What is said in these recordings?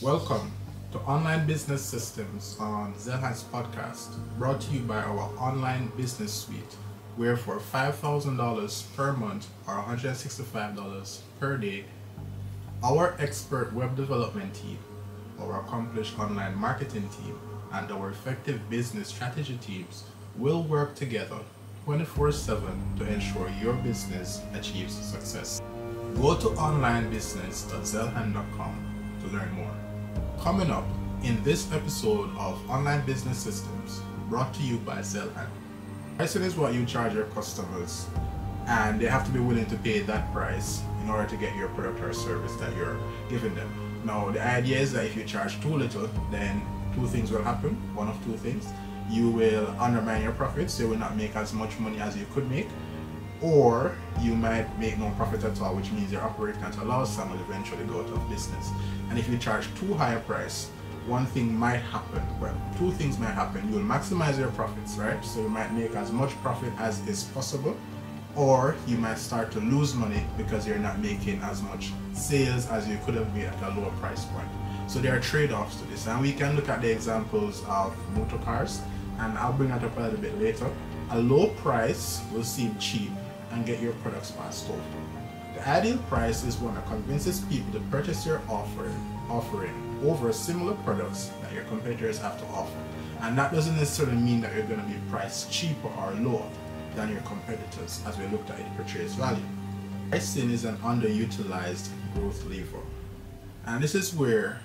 Welcome to Online Business Systems on Zeilhan's podcast, brought to you by our Online Business Suite, where for $5,000 per month or $165 per day, our expert web development team, our accomplished online marketing team, and our effective business strategy teams will work together 24/7 to ensure your business achieves success. Go to onlinebusiness.zeilhan.com to learn more. Coming up in this episode of Online Business Systems, brought to you by Zeilhan. Pricing is what you charge your customers, and they have to be willing to pay that price in order to get your product or service that you're giving them. Now, the idea is that if you charge too little, then two things will happen. One of two things. You will undermine your profits, so you will not make as much money as you could make, or you might make no profit at all, which means your operating at a loss and will eventually go out of business. And if you charge too high a price, one thing might happen. Well, two things might happen. You will maximize your profits, right? So you might make as much profit as is possible, or you might start to lose money because you're not making as much sales as you could have made at a lower price point. So there are trade-offs to this, and we can look at the examples of motor cars, and I'll bring that up a little bit later. A low price will seem cheap and get your products passed over. The ideal price is one that convinces people to purchase your offering over similar products that your competitors have to offer. And that doesn't necessarily mean that you're going to be priced cheaper or lower than your competitors, as we looked at it purchase value. Pricing is an underutilized growth lever. And this is where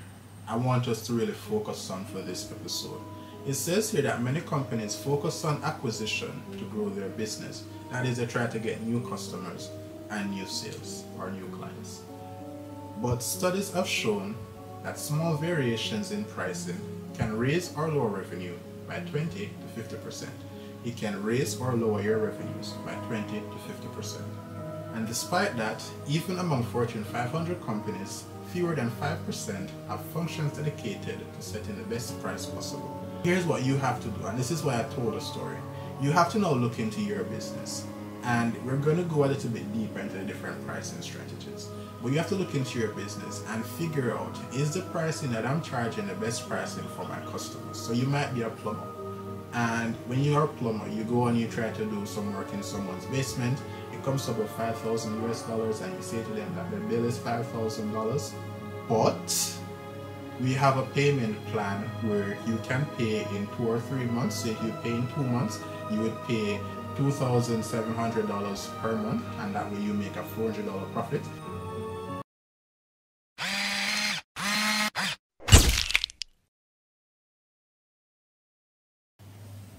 I want us to really focus on for this episode. It says here that many companies focus on acquisition to grow their business. That is, they try to get new customers and new sales or new clients. But studies have shown that small variations in pricing can raise or lower revenue by 20 to 50%. It can raise or lower your revenues by 20 to 50%. And despite that, even among Fortune 500 companies, fewer than 5% have functions dedicated to setting the best price possible. Here's what you have to do, and this is why I told a story. You have to now look into your business, and we're going to go a little bit deeper into the different pricing strategies. But you have to look into your business and figure out, is the pricing that I'm charging the best pricing for my customers? So you might be a plumber, and when you're a plumber, you go and you try to do some work in someone's basement. It comes to about $5,000 and you say to them that the bill is $5,000, but we have a payment plan where you can pay in 2 or 3 months. So if you pay in 2 months, you would pay $2,700 per month, and that way you make a $400 profit.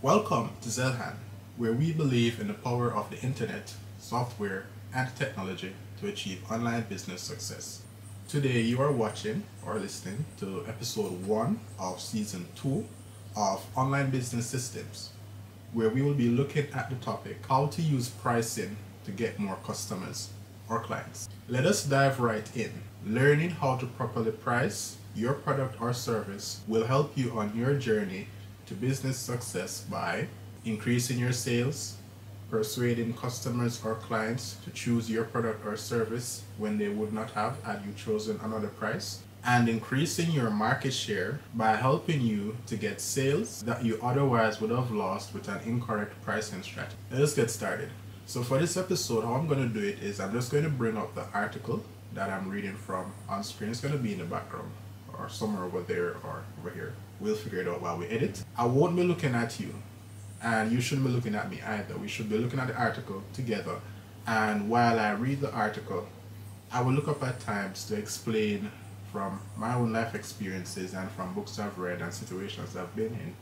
Welcome to Zeilhan, where we believe in the power of the internet, software, and technology to achieve online business success. Today you are watching or listening to episode 1 of season 2 of Online Business Systems, where we will be looking at the topic, how to use pricing to get more customers or clients. Let us dive right in. Learning how to properly price your product or service will help you on your journey to business success by increasing your sales, persuading customers or clients to choose your product or service when they would not have had you chosen another price, and increasing your market share by helping you to get sales that you otherwise would have lost with an incorrect pricing strategy. Let's get started. So for this episode, how I'm going to do it is I'm just going to bring up the article that I'm reading from on screen. It's going to be in the background or somewhere over there or over here. We'll figure it out while we edit. I won't be looking at you, and you shouldn't be looking at me either. We should be looking at the article together, and while I read the article, I will look up at times to explain from my own life experiences and from books I've read and situations I've been in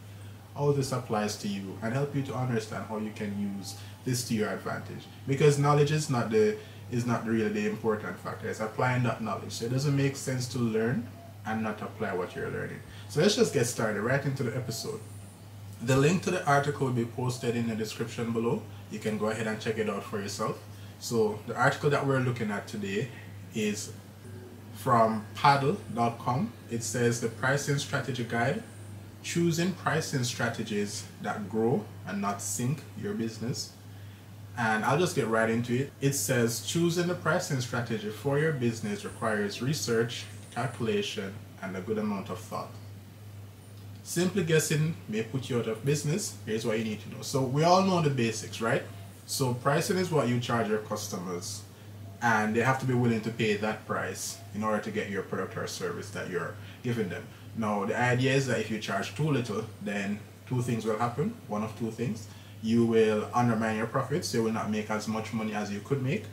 how this applies to you, and help you to understand how you can use this to your advantage. Because knowledge is not really the important factor. It's applying that knowledge. So it doesn't make sense to learn and not apply what you're learning. So let's just get started right into the episode. The link to the article will be posted in the description below. You can go ahead and check it out for yourself. So the article that we're looking at today is from paddle.com. It says the pricing strategy guide, choosing pricing strategies that grow and not sink your business. And I'll just get right into it. It says choosing the pricing strategy for your business requires research, calculation, and a good amount of thought. Simply guessing may put you out of business. Here's what you need to know. So we all know the basics, right? So pricing is what you charge your customers, and they have to be willing to pay that price in order to get your product or service that you're giving them. Now the idea is that if you charge too little, then two things will happen. One of two things: you will undermine your profits, you will not make as much money as you could make,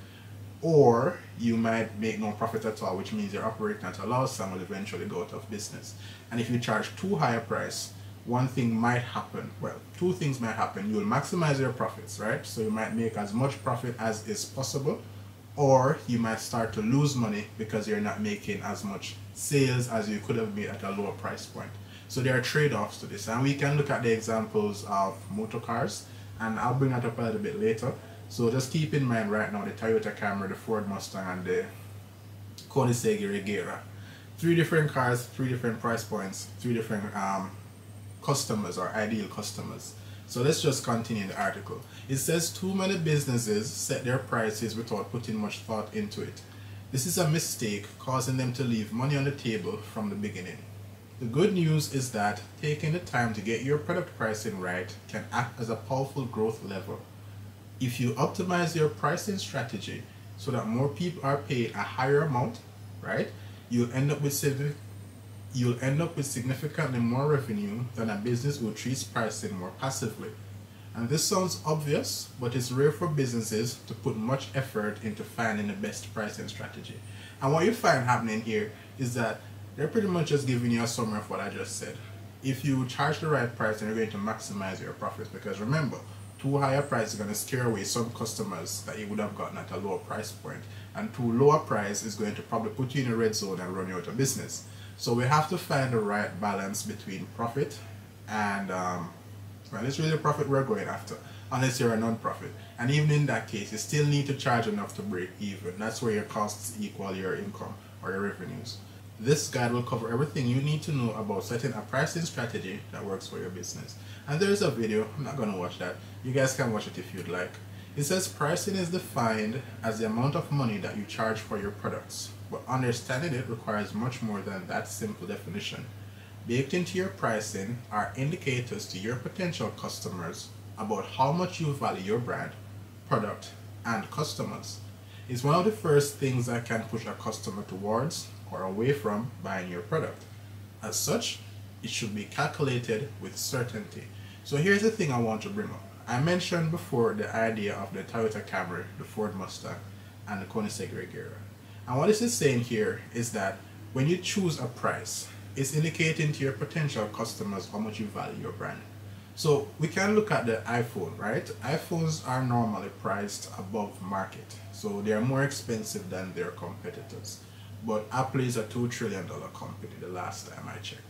or you might make no profit at all, which means you're operating at a loss and will eventually go out of business. And if you charge too high a price, one thing might happen. Well, two things might happen. You will maximize your profits, right? So you might make as much profit as is possible, or you might start to lose money because you're not making as much sales as you could have made at a lower price point. So there are trade-offs to this, and we can look at the examples of motor cars, and I'll bring that up a little bit later. So just keep in mind right now the Toyota Camry, the Ford Mustang, and the Koenigsegg Regera. Three different cars, three different price points, three different customers or ideal customers. So let's just continue the article. It says too many businesses set their prices without putting much thought into it. This is a mistake, causing them to leave money on the table from the beginning. The good news is that taking the time to get your product pricing right can act as a powerful growth lever. If you optimize your pricing strategy so that more people are paid a higher amount, right, you'll end up with significantly more revenue than a business who treats pricing more passively. And this sounds obvious, but it's rare for businesses to put much effort into finding the best pricing strategy. And what you find happening here is that they're pretty much just giving you a summary of what I just said. If you charge the right price, then you're going to maximize your profits, because remember, too high a price is going to scare away some customers that you would have gotten at a lower price point, and too low a price is going to probably put you in a red zone and run you out of business. So we have to find the right balance between profit and well, it's really the profit we're going after, unless you're a non-profit. And even in that case, you still need to charge enough to break even. That's where your costs equal your income or your revenues. This guide will cover everything you need to know about setting a pricing strategy that works for your business. And there's a video, I'm not going to watch that. You guys can watch it if you'd like. It says pricing is defined as the amount of money that you charge for your products, but understanding it requires much more than that simple definition. Baked into your pricing are indicators to your potential customers about how much you value your brand, product, and customers. It's one of the first things that can push a customer towards or away from buying your product. As such, it should be calculated with certainty. So here's the thing I want to bring up. I mentioned before the idea of the Toyota Camry, the Ford Mustang, and the Koenigsegg Regera. And what this is saying here is that when you choose a price, it's indicating to your potential customers how much you value your brand. So we can look at the iPhone, right? iPhones are normally priced above market, so they are more expensive than their competitors. But Apple is a $2 trillion company the last time I checked.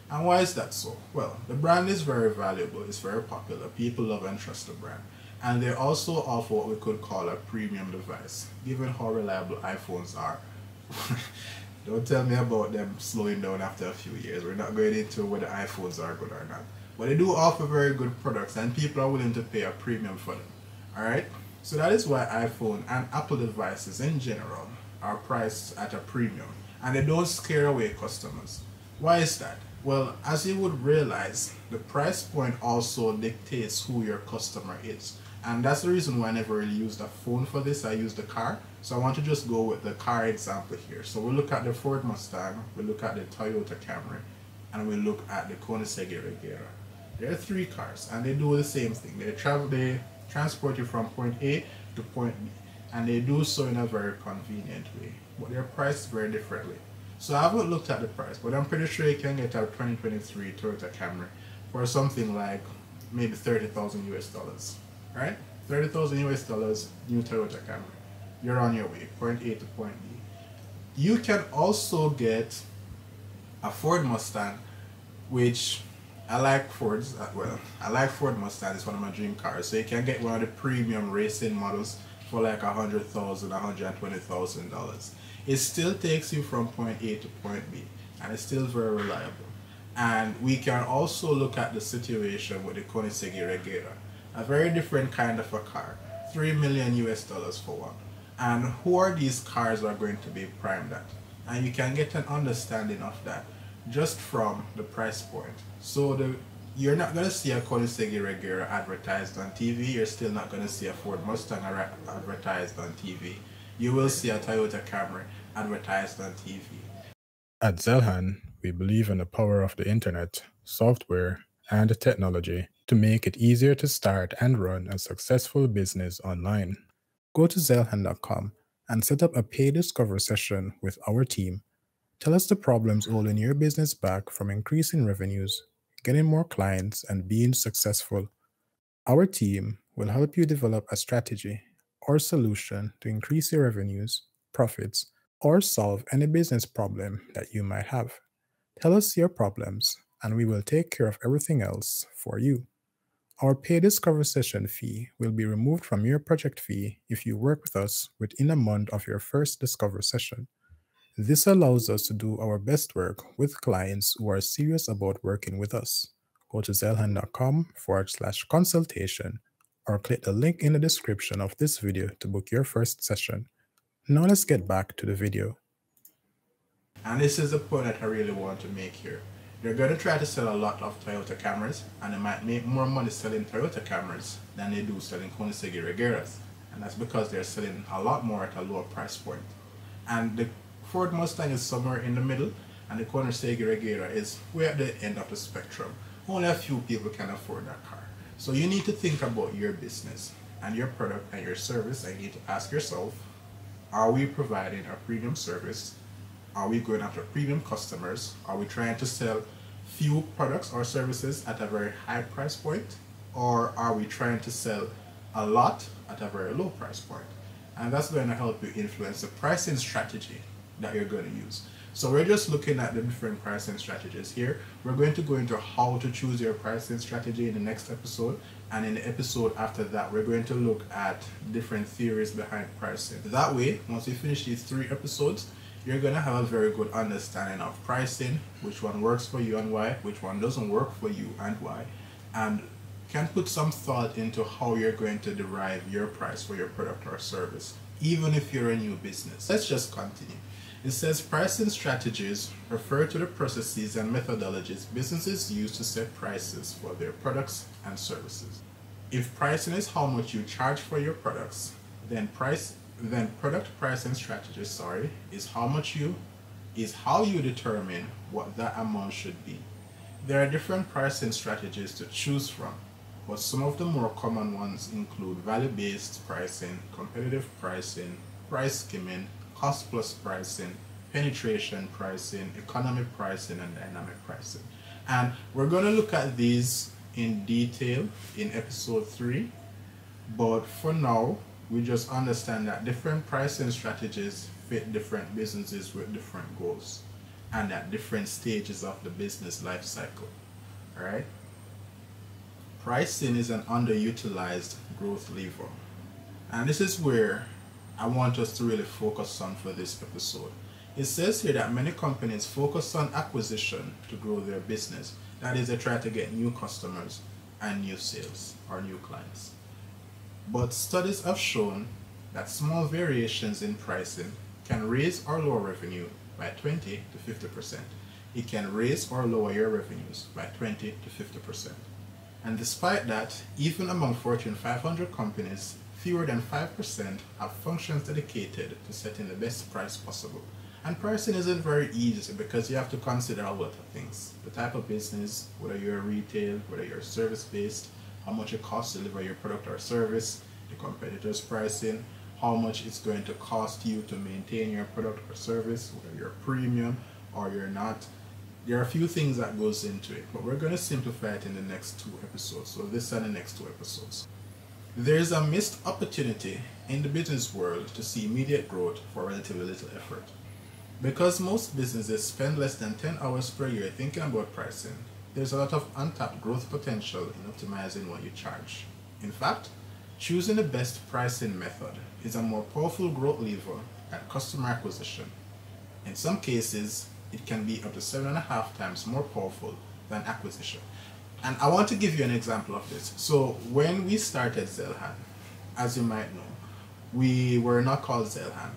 And why is that so? Well, the brand is very valuable, it's very popular, people love and trust the brand. And they also offer what we could call a premium device, given how reliable iPhones are. Don't tell me about them slowing down after a few years. We're not going into whether iPhones are good or not. But they do offer very good products, and people are willing to pay a premium for them. Alright? So that is why iPhone and Apple devices in general are priced at a premium. And they don't scare away customers. Why is that? Well, as you would realize, the price point also dictates who your customer is. And that's the reason why I never really used a phone for this. I used a car. So I want to just go with the car example here. So we'll look at the Ford Mustang, we'll look at the Toyota Camry, and we'll look at the Koenigsegg Regera. There are three cars, and they do the same thing. They transport you from point A to point B, and they do so in a very convenient way. But they're priced very differently. So I haven't looked at the price, but I'm pretty sure you can get a 2023 Toyota Camry for something like maybe $30,000 US, right? $30,000 US, new Toyota Camry. You're on your way, point A to point B. You can also get a Ford Mustang, which I like Fords, well, I like Ford Mustang, it's one of my dream cars. So you can get one of the premium racing models for like $100,000, $120,000. It still takes you from point A to point B, and it's still very reliable. And we can also look at the situation with the Koenigsegg Regera, a very different kind of a car, $3 million US for one. And who are these cars are going to be primed at? And you can get an understanding of that just from the price point. So you're not going to see a Koenigsegg Regera advertised on TV. You're still not going to see a Ford Mustang advertised on TV. You will see a Toyota Camry advertised on TV. At Zeilhan, we believe in the power of the internet, software, and technology to make it easier to start and run a successful business online. Go to Zeilhan.com and set up a paid discovery session with our team. Tell us the problems holding your business back from increasing revenues, getting more clients, and being successful. Our team will help you develop a strategy or solution to increase your revenues, profits, or solve any business problem that you might have. Tell us your problems, and we will take care of everything else for you. Our paid discovery session fee will be removed from your project fee if you work with us within a month of your first discovery session. This allows us to do our best work with clients who are serious about working with us. Go to zeilhan.com/consultation or click the link in the description of this video to book your first session. Now let's get back to the video. And this is the point that I really want to make here. They're going to try to sell a lot of Toyota Camrys, and they might make more money selling Toyota Camrys than they do selling Koenigsegg Regeras. And that's because they're selling a lot more at a lower price point. And the Ford Mustang is somewhere in the middle, and the Koenigsegg Regera is way at the end of the spectrum. Only a few people can afford that car. So you need to think about your business and your product and your service, and you need to ask yourself, are we providing a premium service? Are we going after premium customers? Are we trying to sell few products or services at a very high price point? Or are we trying to sell a lot at a very low price point? And that's going to help you influence the pricing strategy that you're going to use. So we're just looking at the different pricing strategies here. We're going to go into how to choose your pricing strategy in the next episode. And in the episode after that, we're going to look at different theories behind pricing. That way, once we finish these 3 episodes, you're going to have a very good understanding of pricing, which one works for you and why, which one doesn't work for you and why, and can put some thought into how you're going to derive your price for your product or service, even if you're a new business. Let's just continue. It says pricing strategies refer to the processes and methodologies businesses use to set prices for their products and services. If pricing is how much you charge for your products, then product pricing strategies, is how you determine what that amount should be. There are different pricing strategies to choose from, but some of the more common ones include value-based pricing, competitive pricing, price skimming, cost-plus pricing, penetration pricing, economic pricing, and dynamic pricing. And we're going to look at these in detail in episode 3, but for now, we just understand that different pricing strategies fit different businesses with different goals and at different stages of the business life cycle. All right? Pricing is an underutilized growth lever. And this is where I want us to really focus on for this episode. It says here that many companies focus on acquisition to grow their business. That is, they try to get new customers and new sales or new clients. But studies have shown that small variations in pricing can raise or lower revenue by 20 to 50%. It can raise or lower your revenues by 20 to 50%. And despite that, even among Fortune 500 companies, fewer than 5% have functions dedicated to setting the best price possible. And pricing isn't very easy because you have to consider a lot of things. The type of business, whether you're retail, whether you're service-based, how much it costs to deliver your product or service, the competitor's pricing, how much it's going to cost you to maintain your product or service, whether you're premium or you're not. There are a few things that goes into it, but we're going to simplify it in the next 2 episodes. So this and the next 2 episodes. There's a missed opportunity in the business world to see immediate growth for relatively little effort. Because most businesses spend less than 10 hours per year thinking about pricing, there's a lot of untapped growth potential in optimizing what you charge. In fact, choosing the best pricing method is a more powerful growth lever than customer acquisition. In some cases, it can be up to 7.5 times more powerful than acquisition. And I want to give you an example of this. So when we started Zeilhan, as you might know, we were not called Zeilhan.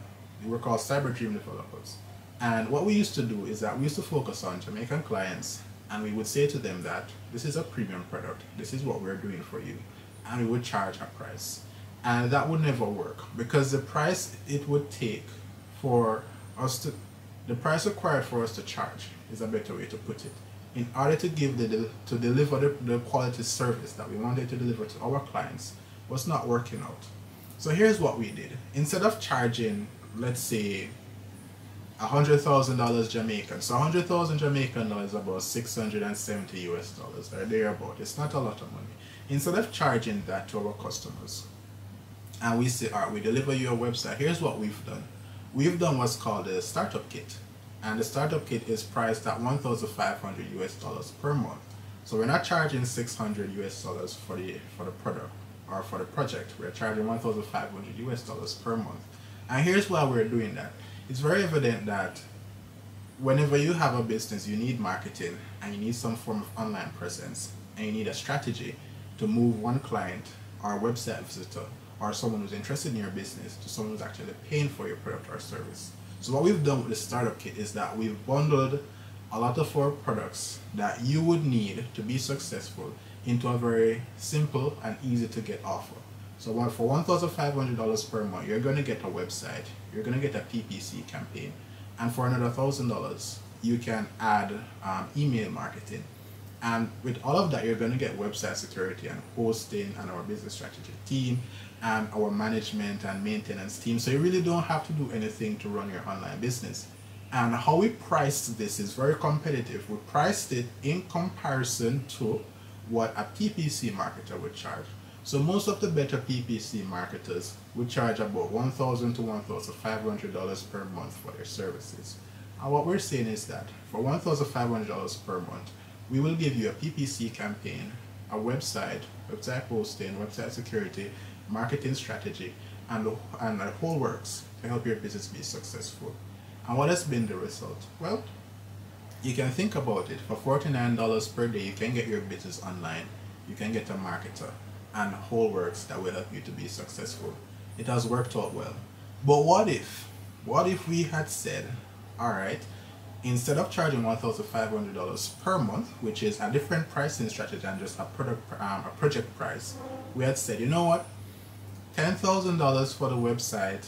We were called Cyber Dream Developers. And what we used to do is that we used to focus on Jamaican clients, and we would say to them that this is a premium product, this is what we're doing for you, and we would charge a price. And that would never work, because the price it would take for us to, the price required for us to charge is a better way to put it, in order to give to deliver the quality service that we wanted to deliver to our clients, was not working out. So here's what we did. Instead of charging, let's say, $100,000 Jamaican, so 100,000 Jamaican dollars is about 670 US dollars or thereabout. It's not a lot of money. Instead of charging that to our customers, and we say, all right, we deliver you a website, here's what we've done. We've done what's called a startup kit, and the startup kit is priced at 1,500 US dollars per month. So we're not charging 600 US dollars for the product or for the project. We're charging 1,500 US dollars per month. And here's why we're doing that. It's very evident that whenever you have a business, you need marketing and you need some form of online presence, and you need a strategy to move one client or a website visitor or someone who's interested in your business to someone who's actually paying for your product or service. So what we've done with the startup kit is that we've bundled a lot of our products that you would need to be successful into a very simple and easy to get offer. So for $1,500 per month, you're going to get a website, you're going to get a PPC campaign, and for another $1,000, you can add email marketing. And with all of that, you're going to get website security and hosting and our business strategy team and our management and maintenance team. So you really don't have to do anything to run your online business. And how we priced this is very competitive. We priced it in comparison to what a PPC marketer would charge. So most of the better PPC marketers would charge about $1,000 to $1,500 per month for their services. And what we're saying is that for $1,500 per month, we will give you a PPC campaign, a website hosting, website security, marketing strategy, and a whole works to help your business be successful. And what has been the result? Well, you can think about it. For $49 per day, you can get your business online, you can get a marketer, and whole works that will help you to be successful. It has worked out well. But what if we had said, all right, instead of charging $1,500 per month, which is a different pricing strategy than just a project price, we had said, you know what, $10,000 for the website,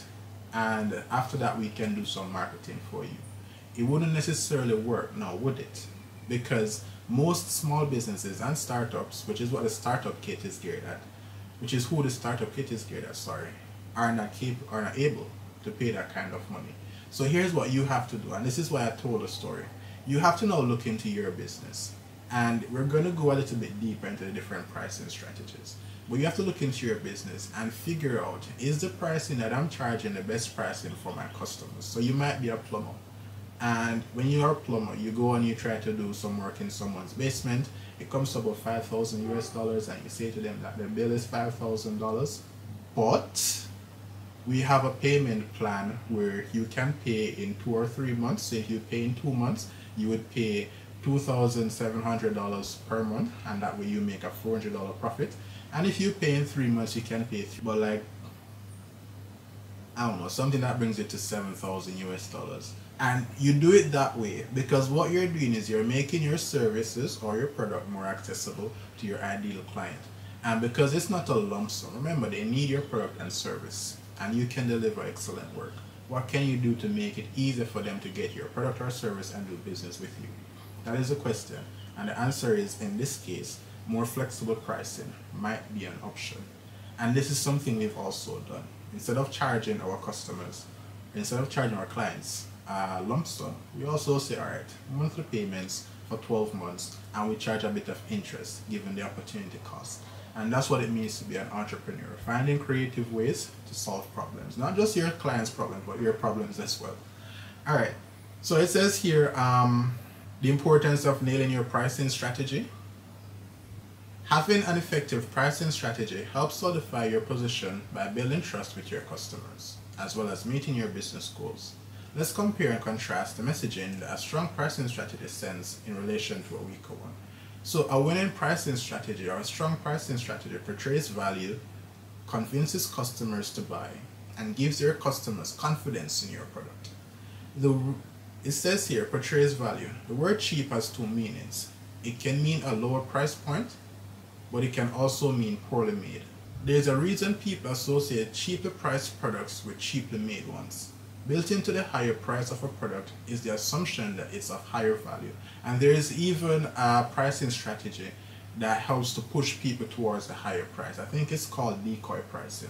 and after that we can do some marketing for you. It wouldn't necessarily work now, would it? Because most small businesses and startups, which is what the startup kit is geared at, are not able to pay that kind of money. So here's what you have to do, and this is why I told the story. You have to now look into your business, and we're going to go a little bit deeper into the different pricing strategies. But you have to look into your business and figure out, is the pricing that I'm charging the best pricing for my customers? So you might be a plumber, and when you're a plumber, you go and you try to do some work in someone's basement. It comes to about $5,000 US dollars, and you say to them that the bill is $5,000, but we have a payment plan where you can pay in 2 or 3 months. So if you pay in 2 months, you would pay $2,700 per month, and that way you make a $400 profit. And if you pay in 3 months, you can pay but like, I don't know, something that brings it to 7,000 US dollars. And you do it that way because what you're doing is you're making your services or your product more accessible to your ideal client. And because it's not a lump sum, remember, they need your product and service, and you can deliver excellent work. What can you do to make it easier for them to get your product or service and do business with you? That is the question. And the answer is, in this case, more flexible pricing might be an option. And this is something we've also done. Instead of charging our customers, instead of charging our clients lump sum, we also say, all right, monthly payments for 12 months, and we charge a bit of interest given the opportunity cost. And that's what it means to be an entrepreneur, finding creative ways to solve problems, not just your client's problems, but your problems as well. All right, so it says here the importance of nailing your pricing strategy. Having an effective pricing strategy helps solidify your position by building trust with your customers, as well as meeting your business goals. Let's compare and contrast the messaging that a strong pricing strategy sends in relation to a weaker one. So a winning pricing strategy or a strong pricing strategy portrays value, convinces customers to buy, and gives your customers confidence in your product. It says here, portrays value. The word cheap has two meanings. It can mean a lower price point, but it can also mean poorly made. There's a reason people associate cheaply priced products with cheaply made ones. Built into the higher price of a product is the assumption that it's of higher value. And there is even a pricing strategy that helps to push people towards the higher price. I think it's called decoy pricing,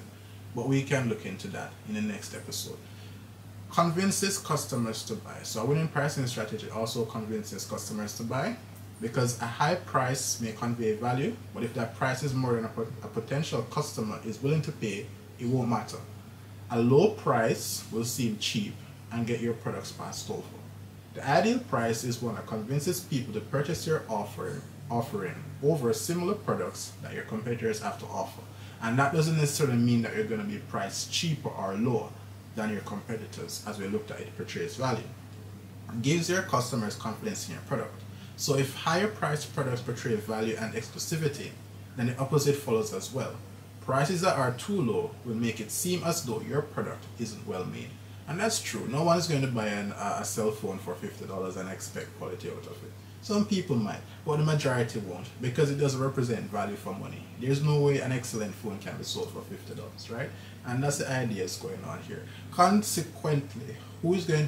but we can look into that in the next episode. Convinces customers to buy. So a winning pricing strategy also convinces customers to buy, because a high price may convey value, but if that price is more than a potential customer is willing to pay, it won't matter. A low price will seem cheap and get your products passed over. The ideal price is one that convinces people to purchase your offering over similar products that your competitors have to offer. And that doesn't necessarily mean that you're going to be priced cheaper or lower than your competitors, as we looked at it portrays value. It gives your customers confidence in your product. So if higher priced products portray value and exclusivity, then the opposite follows as well. Prices that are too low will make it seem as though your product isn't well made. And that's true. No one is going to buy a cell phone for $50 and expect quality out of it. Some people might, but the majority won't, because it doesn't represent value for money. There's no way an excellent phone can be sold for $50, right? And that's the idea is going on here. Consequently,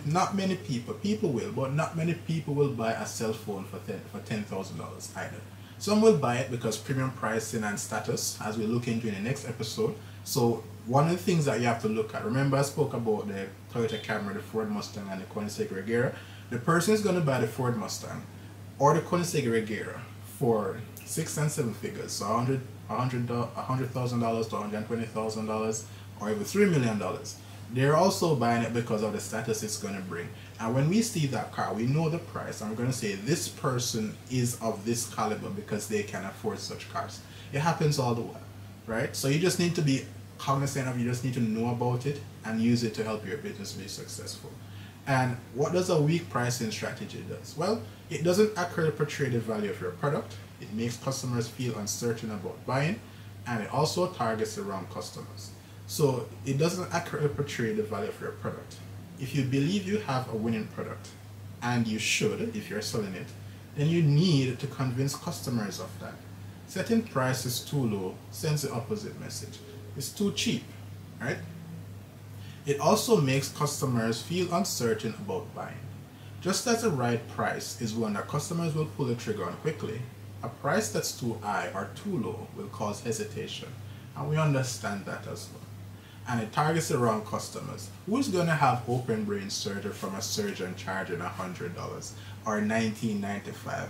not many people will, but not many people will buy a cell phone for $10,000 either. Some will buy it because premium pricing and status, as we look into in the next episode. So one of the things that you have to look at, remember I spoke about the Toyota Camry, the Ford Mustang, and the Koenigsegg Regera. The person is going to buy the Ford Mustang or the Koenigsegg Regera for 6 and 7 figures, so $100,000 to $120,000, or even $3 million. They're also buying it because of the status it's going to bring. And when we see that car, we know the price, and we're going to say this person is of this caliber because they can afford such cars. It happens all the while, right? So you just need to be cognizant of, you just need to know about it and use it to help your business be successful. And what does a weak pricing strategy do? Well, it doesn't accurately portray the value of your product. It makes customers feel uncertain about buying, and it also targets the wrong customers. So it doesn't accurately portray the value of your product. If you believe you have a winning product, and you should if you're selling it, then you need to convince customers of that. Setting prices too low sends the opposite message. It's too cheap, right? It also makes customers feel uncertain about buying. Just as the right price is one that customers will pull the trigger on quickly, a price that's too high or too low will cause hesitation, and we understand that as well. And it targets the wrong customers. Who's going to have open brain surgery from a surgeon charging $100 or $19.95?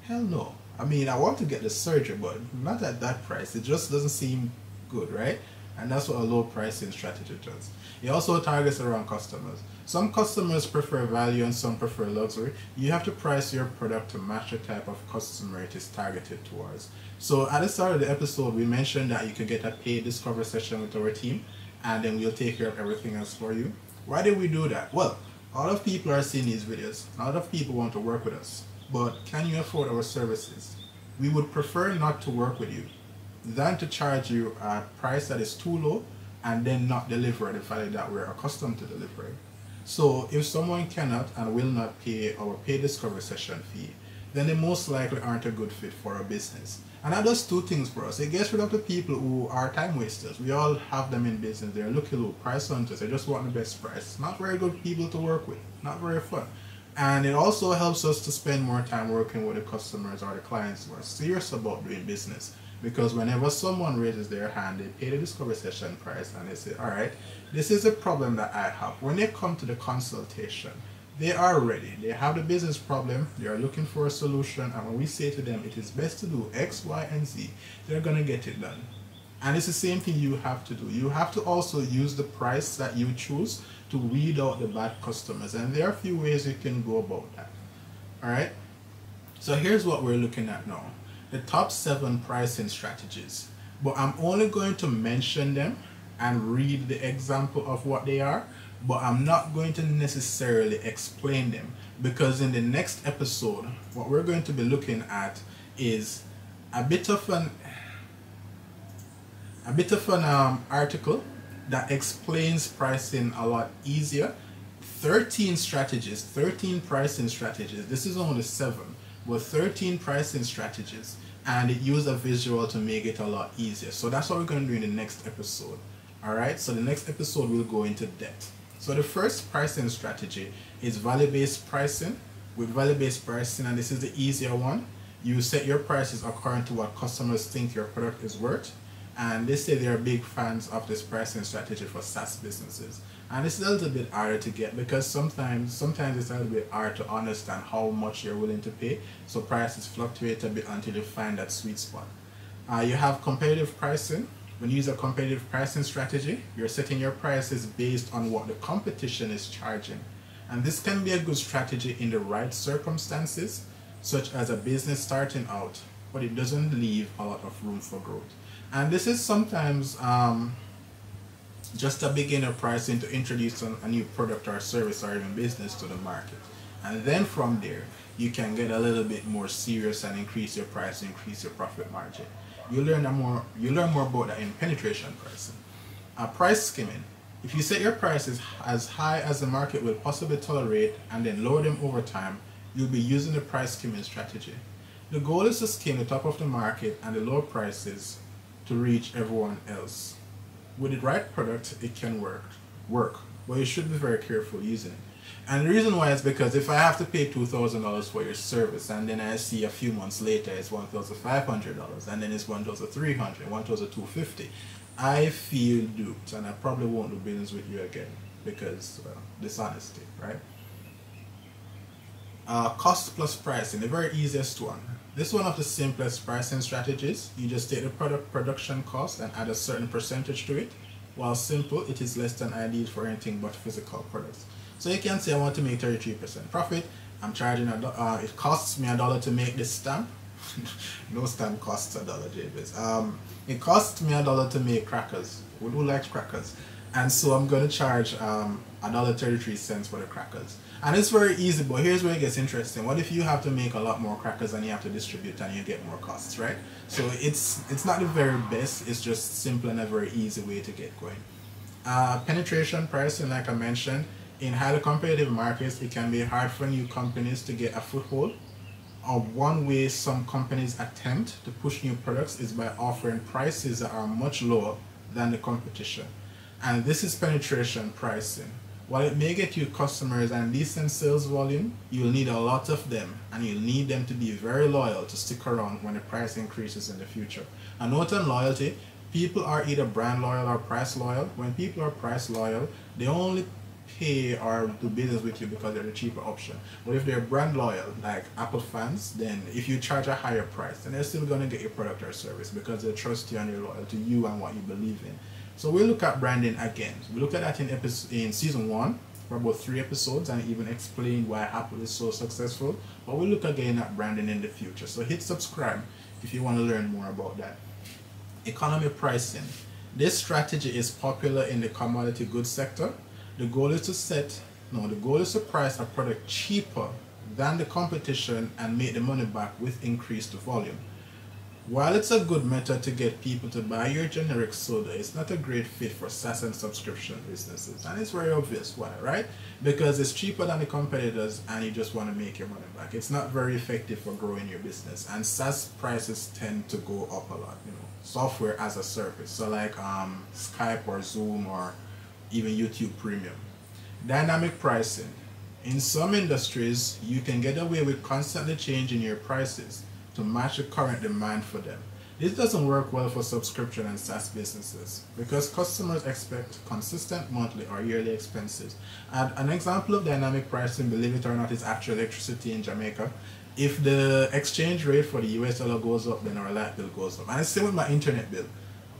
Hell no. I mean, I want to get the surgery, but not at that price. It just doesn't seem good, right? And that's what a low pricing strategy does. It also targets the wrong customers. Some customers prefer value and some prefer luxury. You have to price your product to match the type of customer it is targeted towards. So at the start of the episode, we mentioned that you can get a paid discovery session with our team, and then we'll take care of everything else for you. Why did we do that? Well, a lot of people are seeing these videos. A lot of people want to work with us. But can you afford our services? We would prefer not to work with you than to charge you a price that is too low and then not deliver the value that we're accustomed to delivering. So if someone cannot and will not pay our paid discovery session fee, then they most likely aren't a good fit for our business. And that does two things for us. It gets rid of the people who are time wasters. We all have them in business. They're looky-loo, price hunters. They just want the best price. Not very good people to work with. Not very fun. And it also helps us to spend more time working with the customers or the clients who are serious about doing business. Because whenever someone raises their hand, they pay the discovery session price and they say, all right, this is a problem that I have. When they come to the consultation, they are ready. They have the business problem. They are looking for a solution. And when we say to them, it is best to do X, Y, and Z, they're going to get it done. And it's the same thing you have to do. You have to also use the price that you choose to weed out the bad customers. And there are a few ways you can go about that. All right. So here's what we're looking at now. The top 7 pricing strategies. But I'm only going to mention them and read the example of what they are. But I'm not going to necessarily explain them, because in the next episode, what we're going to be looking at is a bit of an article that explains pricing a lot easier 13 strategies, 13 pricing strategies. This is only 7, but 13 pricing strategies, and it used a visual to make it a lot easier. So that's what we're going to do in the next episode. All right, so the next episode will go into depth. So the first pricing strategy is value-based pricing. With value-based pricing, and this is the easier one, you set your prices according to what customers think your product is worth. And they say they are big fans of this pricing strategy for SaaS businesses. And it's a little bit harder to get because sometimes it's a little bit hard to understand how much you're willing to pay. So prices fluctuate a bit until you find that sweet spot. You have competitive pricing. When you use a competitive pricing strategy, you're setting your prices based on what the competition is charging. And this can be a good strategy in the right circumstances, such as a business starting out, but it doesn't leave a lot of room for growth. And this is sometimes just a beginner pricing to introduce a new product or service or even business to the market. And then from there, you can get a little bit more serious and increase your price, increase your profit margin. You learn more about that in penetration pricing. Price skimming. If you set your prices as high as the market will possibly tolerate and then lower them over time, you'll be using the price skimming strategy. The goal is to skim the top of the market and the low prices to reach everyone else. With the right product, it can work, but you should be very careful using it. And the reason why is because if I have to pay $2,000 for your service and then I see a few months later it's $1,500 and then it's $1,300, $1,250, I feel duped and I probably won't do business with you again because, well, dishonesty, right? Cost plus pricing, the very easiest one. This is one of the simplest pricing strategies. You just take the product production cost and add a certain percentage to it. While simple, it is less than ideal for anything but physical products. So you can say I want to make 33% profit. I'm charging it costs me $1 to make this stamp. No stamp costs $1, Javis. It costs me $1 to make crackers. Who likes crackers? And so I'm going to charge $1.33 for the crackers. And it's very easy, but here's where it gets interesting. What if you have to make a lot more crackers and you have to distribute and you get more costs, right? So it's not the very best, it's just simple and a very easy way to get going. Penetration pricing, like I mentioned, in highly competitive markets, it can be hard for new companies to get a foothold. One way some companies attempt to push new products is by offering prices that are much lower than the competition. And this is penetration pricing. While it may get you customers and decent sales volume, you'll need a lot of them and you'll need them to be very loyal to stick around when the price increases in the future. A note on loyalty, people are either brand loyal or price loyal. When people are price loyal, they only pay or do business with you because they're the cheaper option. But if they're brand loyal, like Apple fans, then if you charge a higher price, then they're still going to get your product or service because they trust you and they're loyal to you and what you believe in. So we'll look at branding again. We looked at that in season 1 for about 3 episodes and even explained why Apple is so successful. But we'll look again at branding in the future. So hit subscribe if you want to learn more about that. Economy pricing. This strategy is popular in the commodity goods sector. The goal is to price a product cheaper than the competition and make the money back with increased volume. While it's a good method to get people to buy your generic soda, it's not a great fit for SaaS and subscription businesses. And it's very obvious why, right? Because it's cheaper than the competitors and you just want to make your money back. It's not very effective for growing your business. And SaaS prices tend to go up a lot, you know, software as a service. So like Skype or Zoom or even YouTube Premium. Dynamic pricing. In some industries, you can get away with constantly changing your prices to match the current demand for them. This doesn't work well for subscription and SaaS businesses because customers expect consistent monthly or yearly expenses. And an example of dynamic pricing, believe it or not, is actual electricity in Jamaica. If the exchange rate for the US dollar goes up, then our light bill goes up. And it's the same with my internet bill.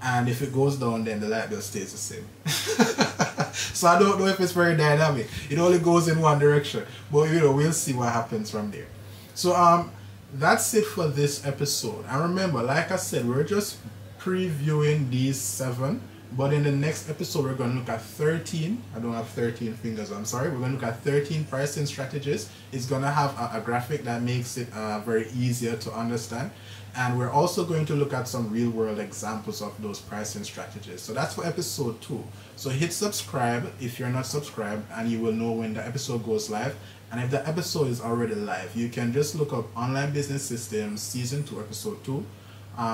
And if it goes down, then the light bill stays the same. So I don't know if it's very dynamic. It only goes in one direction. But you know, we'll see what happens from there. So that's it for this episode. And remember, like I said, we're just previewing these 7 But in the next episode, we're going to look at 13. I don't have 13 fingers, I'm sorry. We're going to look at 13 pricing strategies. It's going to have a graphic that makes it very easier to understand. And we're also going to look at some real world examples of those pricing strategies. So that's for episode 2. So hit subscribe if you're not subscribed, and you will know when the episode goes live. And if the episode is already live, you can just look up Online Business Systems Season 2, Episode 2.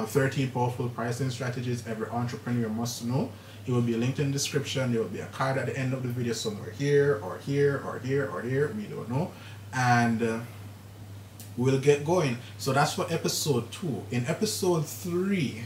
13 powerful pricing strategies every entrepreneur must know. It will be linked in the description. There will be a card at the end of the video somewhere here or here or here or here. We don't know. And we'll get going. So that's for episode 2. In episode 3,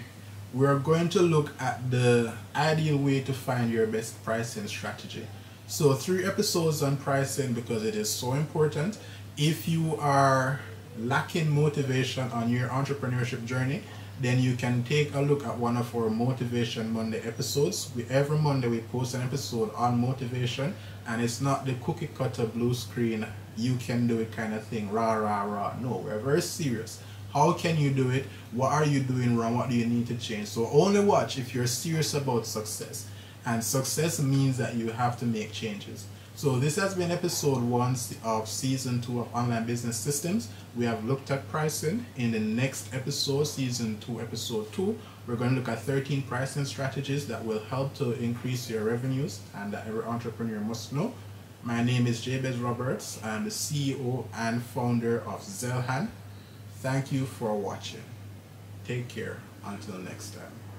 we're going to look at the ideal way to find your best pricing strategy. So 3 episodes on pricing because it is so important. If you are lacking motivation on your entrepreneurship journey, then you can take a look at one of our Motivation Monday episodes. Every Monday we post an episode on motivation, and it's not the cookie cutter blue screen, you can do it kind of thing, rah, rah, rah. No, we're very serious. How can you do it? What are you doing wrong? What do you need to change? So only watch if you're serious about success. And success means that you have to make changes. So this has been episode 1 of season 2 of Online Business Systems. We have looked at pricing. In the next episode, season 2, episode 2, we're going to look at 13 pricing strategies that will help to increase your revenues and that every entrepreneur must know. My name is Jabez Roberts. I'm the CEO and founder of Zeilhan. Thank you for watching. Take care. Until next time.